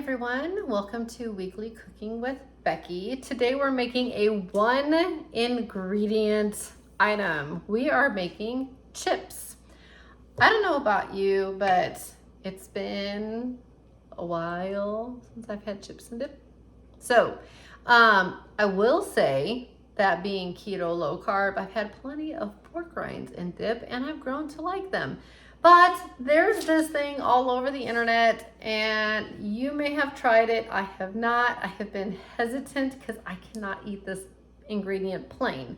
everyone, welcome to Weekly Cooking with Becky. Today we're making a one ingredient item. We are making chips. I don't know about you, but it's been a while since I've had chips and dip. So I will say that being keto low carb, I've had plenty of pork rinds and dip and I've grown to like them. But there's this thing all over the internet and you may have tried it. I have not. I have been hesitant because I cannot eat this ingredient plain.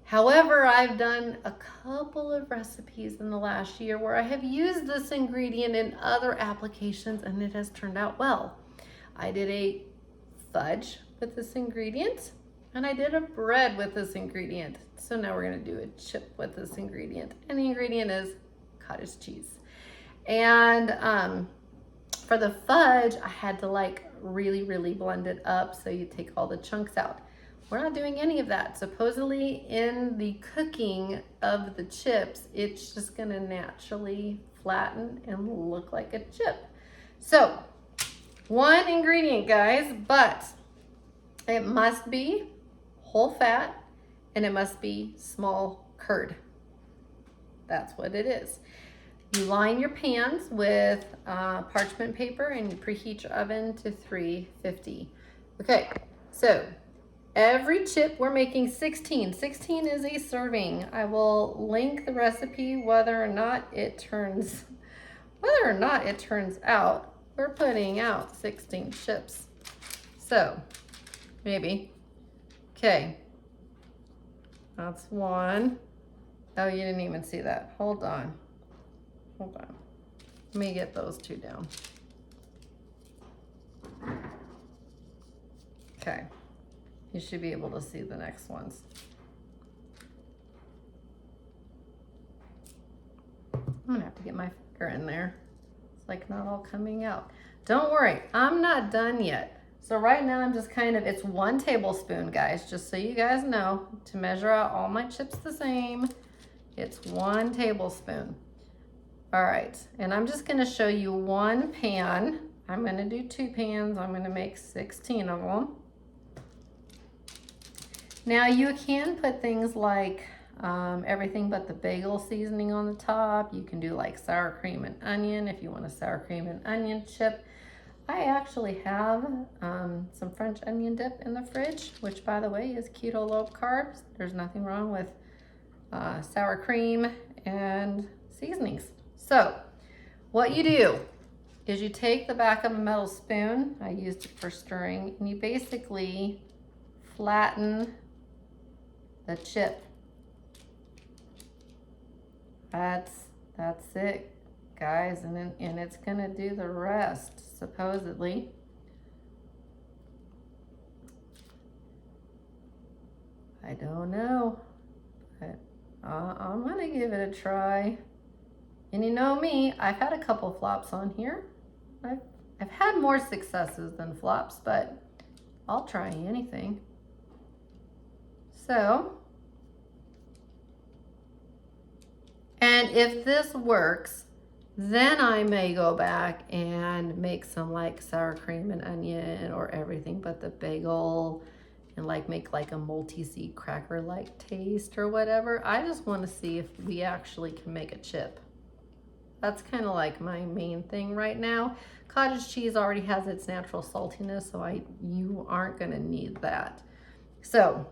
However, I've done a couple of recipes in the last year where I have used this ingredient in other applications and it has turned out well. I did a fudge with this ingredient and I did a bread with this ingredient. So now we're gonna do a chip with this ingredient. And the ingredient is cottage cheese. And for the fudge, I had to really blend it up so you take all the chunks out. We're not doing any of that. Supposedly in the cooking of the chips, it's just gonna naturally flatten and look like a chip. So one ingredient, guys, but it must be whole fat and it must be small curd. That's what it is. You line your pans with parchment paper and you preheat your oven to 350. Okay, so every chip we're making 16. 16 is a serving. I will link the recipe whether or not it turns out. We're putting out 16 chips. So maybe. Okay. That's one. Oh, you didn't even see that. Hold on. Let me get those two down. Okay. You should be able to see the next ones. I'm gonna have to get my finger in there. It's like not all coming out. Don't worry, I'm not done yet. So right now I'm just it's 1 tablespoon, guys, just so you guys know, to measure out all my chips the same. It's 1 tablespoon. All right, and I'm just gonna show you one pan. I'm gonna do 2 pans. I'm gonna make 16 of them. Now you can put things like everything but the bagel seasoning on the top. You can do like sour cream and onion if you want a sour cream and onion chip. I actually have some French onion dip in the fridge, which by the way is keto low carbs. There's nothing wrong with sour cream and seasonings. So what you do is you take the back of a metal spoon, I used it for stirring, and you basically flatten the chip. That's it, guys, and it's gonna do the rest, supposedly. I don't know, but I'm gonna give it a try. And you know me, I've had a couple flops on here. I've had more successes than flops, but I'll try anything. So, and if this works, then I may go back and make some like sour cream and onion or everything but the bagel and make a multi-seed cracker like taste or whatever. I just want to see if we actually can make a chip. That's kind of like my main thing right now. Cottage cheese already has its natural saltiness, so you aren't gonna need that. So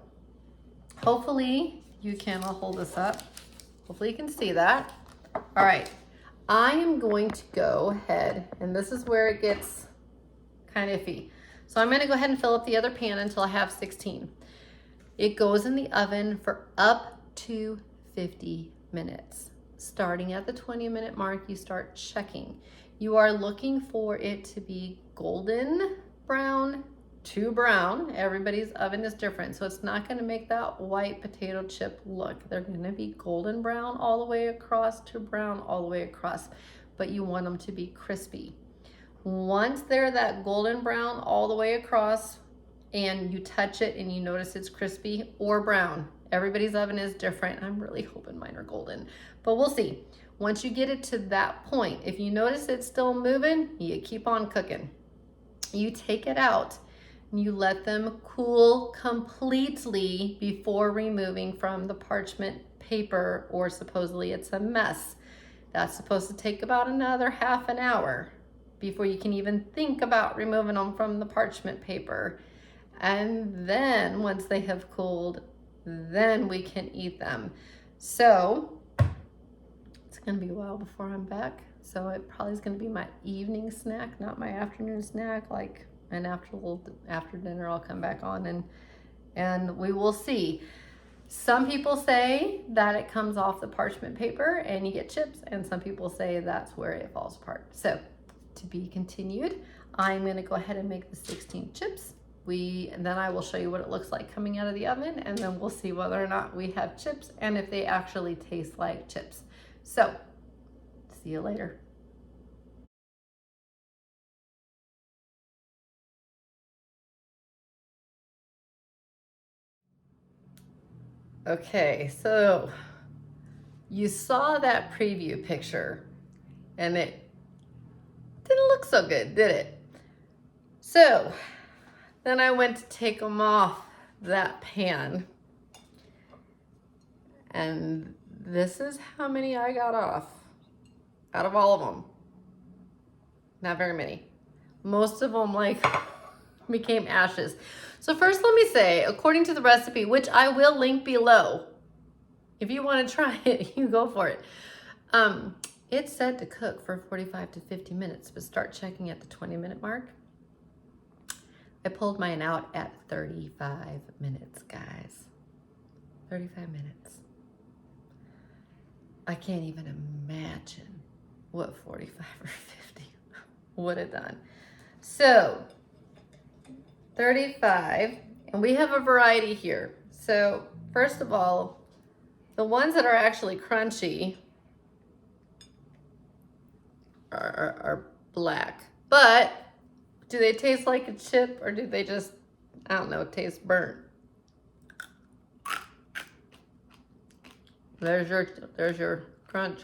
hopefully you can, I'll hold this up. Hopefully you can see that. All right, I am going to go ahead, and this is where it gets kind of iffy. So I'm gonna go ahead and fill up the other pan until I have 16. It goes in the oven for up to 50 minutes. Starting at the 20-minute mark, you start checking. You are looking for it to be golden brown to brown. Everybody's oven is different, so it's not gonna make that white potato chip look. They're gonna be golden brown all the way across to brown all the way across, but you want them to be crispy. Once they're that golden brown all the way across and you touch it and you notice it's crispy or brown, everybody's oven is different. I'm really hoping mine are golden, but we'll see. Once you get it to that point, if you notice it's still moving, you keep on cooking. you take it out and you let them cool completely before removing from the parchment paper, or supposedly it's a mess. That's supposed to take about another half an hour before you can even think about removing them from the parchment paper. And then once they have cooled, then we can eat them. So it's gonna be a while before I'm back. So it probably is gonna be my evening snack, not my afternoon snack. And after dinner, I'll come back on and we will see. Some people say that it comes off the parchment paper and you get chips, and some people say that's where it falls apart. So to be continued, I'm gonna go ahead and make the 16 chips. And then I will show you what it looks like coming out of the oven, and then we'll see whether or not we have chips and if they actually taste like chips. So, see you later. Okay, so you saw that preview picture and it didn't look so good, did it? So then I went to take them off that pan, and this is how many I got off out of all of them. Not very many. Most of them became ashes. So first let me say, according to the recipe, which I will link below, if you want to try it, you go for it. It's set to cook for 45 to 50 minutes, but start checking at the 20-minute mark. I pulled mine out at 35 minutes, guys. 35 minutes. I can't even imagine what 45 or 50 would have done. So 35, and we have a variety here. So first of all, the ones that are actually crunchy are black, but do they taste like a chip, or do they just, I don't know, taste burnt? There's your crunch.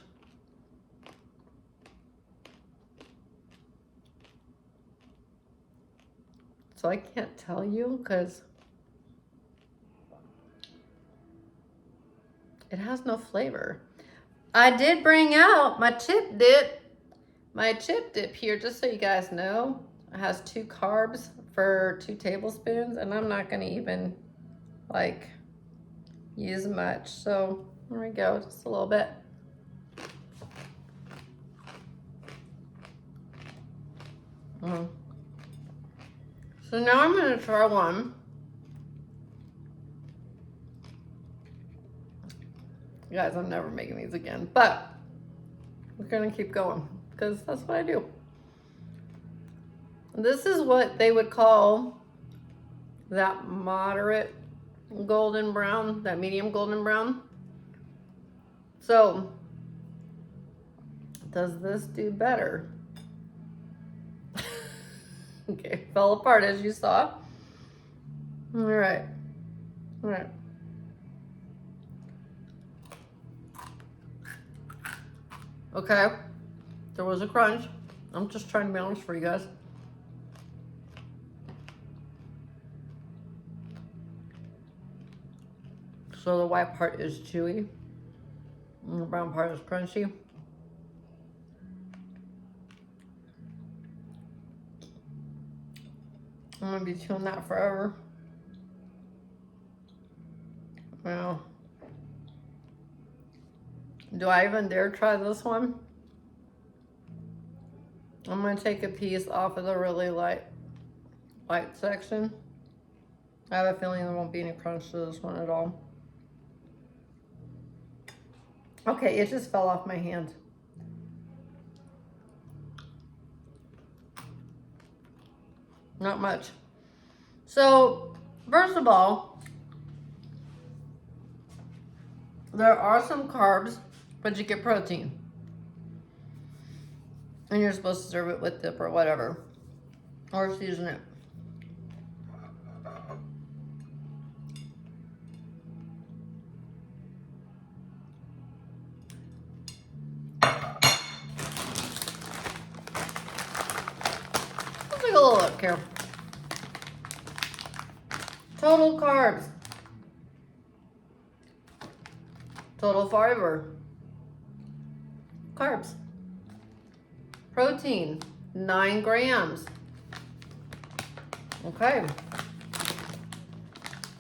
So I can't tell you because it has no flavor. I did bring out my chip dip. My chip dip here, just so you guys know, it has 2 carbs for 2 tablespoons, and I'm not gonna even use much. So there we go, just a little bit. So now I'm gonna try one. Guys, I'm never making these again, but we're gonna keep going because that's what I do. This is what they would call that moderate golden brown, that medium golden brown. So, does this do better? Okay, fell apart as you saw. All right. Okay, there was a crunch. I'm just trying to be honest for you guys. So the white part is chewy, and the brown part is crunchy. I'm gonna be chewing that forever. Well, do I even dare try this one? I'm gonna take a piece off of the really light section. I have a feeling there won't be any crunch to this one at all. Okay, it just fell off my hand. Not much. So, first of all, there are some carbs, but you get protein. And you're supposed to serve it with dip or whatever, or season it. look here. Total carbs. Total fiber. Carbs. Protein, 9 grams. Okay.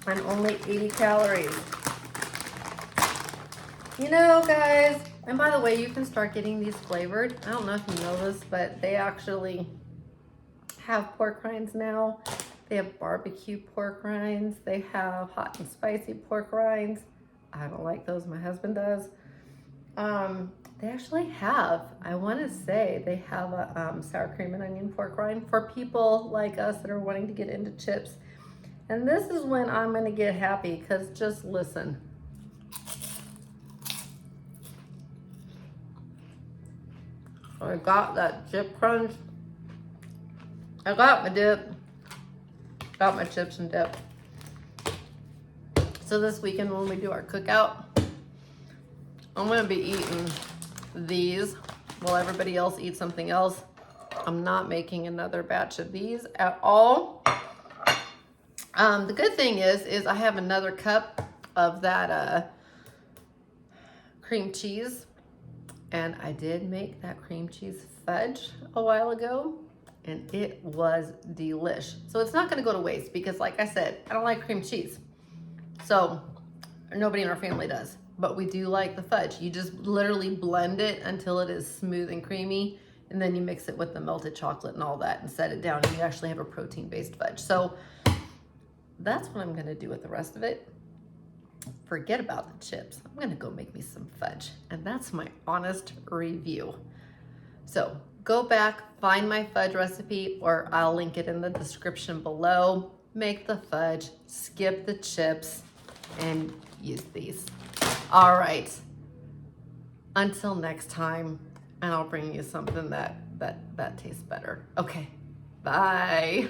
And only 80 calories. You know, guys, and by the way, you can start getting these flavored. I don't know if you know this, but they actually have pork rinds now. They have barbecue pork rinds. They have hot and spicy pork rinds. I don't like those, my husband does. They actually have, I want to say, they have a sour cream and onion pork rind for people like us that are wanting to get into chips. And this is when I'm going to get happy, because just listen. I got that chip crunch. I got my dip. Got my chips and dip. So this weekend when we do our cookout, I'm going to be eating these while everybody else eats something else. I'm not making another batch of these at all. The good thing is I have another cup of that cream cheese, and I did make that cream cheese fudge a while ago, and it was delish. So it's not going to go to waste because, like I said, I don't like cream cheese. So nobody in our family does, but we do like the fudge. You just literally blend it until it is smooth and creamy, and then you mix it with the melted chocolate and all that and set it down, and you actually have a protein-based fudge. So that's what I'm gonna do with the rest of it. Forget about the chips. I'm gonna go make me some fudge, and that's my honest review. So go back, find my fudge recipe, or I'll link it in the description below. Make the fudge, skip the chips, and use these. All right, until next time, and I'll bring you something that tastes better. Okay, bye.